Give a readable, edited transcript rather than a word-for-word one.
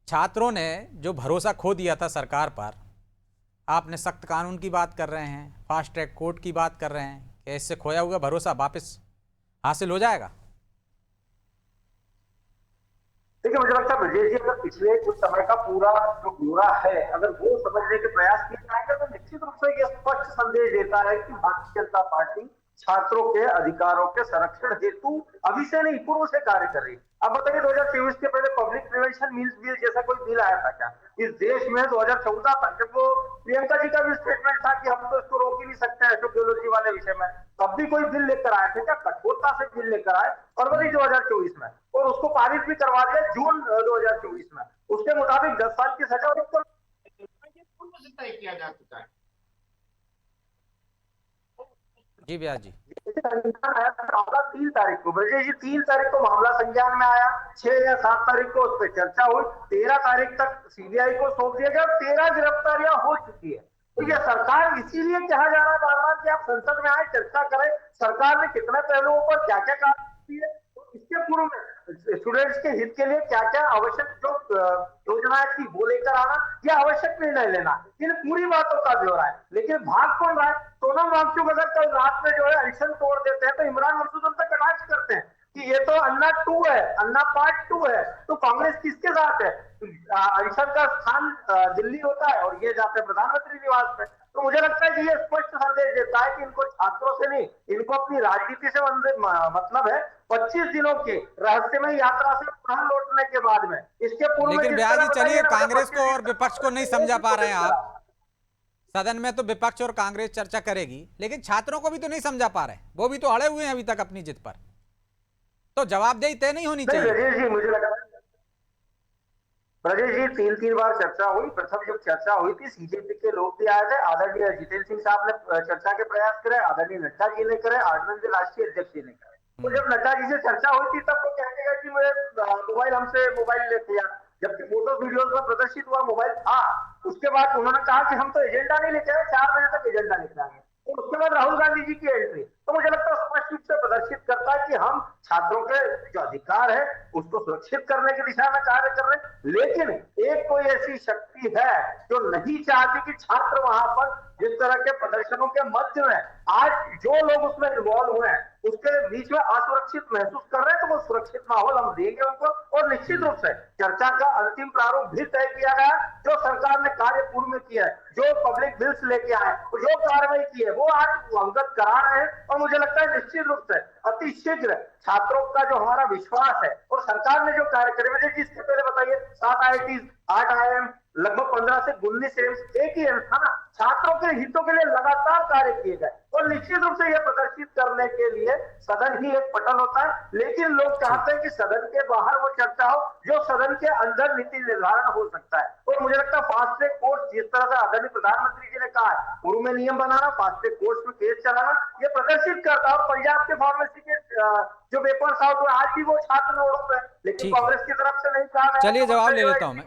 छात्रों ने जो भरोसा खो दिया था सरकार पर, आपने सख्त कानून की बात कर रहे हैं, फास्ट ट्रैक कोर्ट की बात कर रहे हैं कि इससे खोया हुआ भरोसा वापस हासिल हो जाएगा। देखिए, मुझे लगता है ब्रजेश जी, अगर पिछले कुछ समय का पूरा जो ब्यौरा है, अगर वो समझने के प्रयास किए जाएंगे तो निश्चित रूप से ये स्पष्ट संदेश देता है कि भारतीय जनता पार्टी छात्रों के अधिकारों के संरक्षण हेतु अभी से नहीं, पूर्व से कार्य कर रही है। अब बताइए, 2024 के पहले पब्लिक प्रिवेंशन मीन्स बिल जैसा कोई बिल आया था क्या इस देश में? 2014 तक, जब वो प्रियंका जी का भी स्टेटमेंट था कि हम तो इसको रोक ही नहीं सकते एस्ट्रोबियोलॉजी वाले विषय में, तब भी कोई बिल लेकर आए थे क्या? कठोरता से बिल लेकर आए फरवरी 2024 में, और उसको पारित भी करवा दिया जून 2024 में। उसके मुताबिक 10 साल की सजा और तय किया जा चुका है। जी व्यास जी। आया 3 तारीख को, ब्रजेश जी 3 तारीख को मामला संज्ञान में आया, 6 या 7 तारीख को उस पर चर्चा हुई, 13 तारीख तक सीबीआई को सौंप दिया गया, 13 गिरफ्तारियां हो चुकी है। तो ये सरकार इसीलिए कहा जा रहा है बार बार कि आप संसद में आए, चर्चा करें, सरकार ने कितने पहलुओं पर क्या क्या काम किए, इसके पूर्व में स्टूडेंट्स के हित के लिए क्या क्या आवश्यक जो योजनाएं थी वो लेकर आना, या आवश्यक निर्णय लेना, इन पूरी बातों का ब्यौरा है। लेकिन भाग कौन रहा है? सोनम वांगचुक अगर कल रात में जो है अनशन तोड़ देते हैं तो इमरान मसूद उन पर कटाक्ष करते हैं कि ये तो अन्ना 2 है, अन्ना पार्ट 2 है। तो कांग्रेस किसके साथ है? अनशन का स्थान दिल्ली होता है और ये जाते हैं प्रधानमंत्री निवास में। तो मुझे लगता है कि ये स्पष्ट संदेश देता है कि इनको छात्रों से नहीं, इनको अपनी राजनीति से मतलब है। 25 दिनों की रहस्यमय यात्रा से पुनः लौटने के बाद में, इसके पूर्व में लेकिन जिस व्यास तरह जी बताइए चलिए, ना, कांग्रेस को 25 और विपक्ष को नहीं समझा पा रहे हैं आप। सदन में तो विपक्ष और कांग्रेस चर्चा करेगी, लेकिन छात्रों को भी तो नहीं समझा पा रहे, वो भी तो अड़े हुए हैं अभी तक अपनी जिद पर। तो जवाबदेही तय नहीं होनी नहीं चाहिए? ब्रजेश जी, मुझे लगा ब्रजेश जी 3 बार चर्चा हुई। प्रथम जब चर्चा हुई थी, सीजेपी के लोग भी आए थे, आदरणीय जितेंद्र सिंह साहब ने चर्चा के प्रयास करे, आदरणीय नड्डा जी ने करे, आदरणीय राष्ट्रीय अध्यक्ष जी ने करे। तो जब नड्डा जी से चर्चा हुई थी तब वो कहने लगा कि मुझे मोबाइल, हमसे मोबाइल लेते हैं, जबकि फोटो वीडियोस में प्रदर्शित हुआ मोबाइल था। उसके बाद उन्होंने कहा कि हम तो एजेंडा नहीं लेके आए, 4 बजे तक एजेंडा लेकर आएंगे। और उसके बाद राहुल गांधी जी की एंट्री, तो मुझे लगता है स्पष्ट रूप से प्रदर्शित करता है कि हम छात्रों के जो अधिकार है उसको सुरक्षित करने की दिशा में कार्य कर रहे हैं। लेकिन एक कोई ऐसी शक्ति है जो नहीं चाहती कि छात्र वहां पर जिस तरह के प्रदर्शनों के मध्य में आज जो लोग उसमें इन्वॉल्व हुए हैं उसके बीच में असुरक्षित महसूस कर रहे हैं, तो वो सुरक्षित माहौल हम देंगे उनको। और निश्चित रूप से चर्चा का अंतिम प्रारूप भी तय किया गया। जो सरकार ने कार्य पूर्व में किया है, जो पब्लिक बिल्स लेके आए, जो कार्रवाई की है, वो आज अवगत करा रहे हैं। और मुझे लगता है निश्चित रूप से अति शीघ्र छात्रों का जो हमारा विश्वास है और सरकार ने जो कार्य करे, मुझे इससे पहले बताइए 7 IIT, 8 IIM, लगभग 15 से 19 एम्स, एक ही एम्स था ना, छात्रों के हितों के लिए लगातार कार्य किए गए। और निश्चित रूप से यह प्रदर्शित करने के लिए सदन ही एक पटल होता है, लेकिन लोग चाहते हैं कि सदन के बाहर वो चर्चा हो जो सदन के अंदर नीति निर्धारण हो सकता है। और मुझे लगता है फास्ट ट्रैक कोर्ट, जिस तरह से आदरणीय प्रधानमंत्री जी ने कहा है, पूर्व में नियम बनाना, फास्ट ट्रैक कोर्ट में केस चलाना, ये प्रदर्शित करता है। और पंजाब के फार्मेसी के जो पेपर्स आउट हुए, आज भी वो छात्र रोड पे, लेकिन ठीक है, कांग्रेस की तरफ से नहीं कहा गया। चलिए जवाब ले लेता हूं मैं।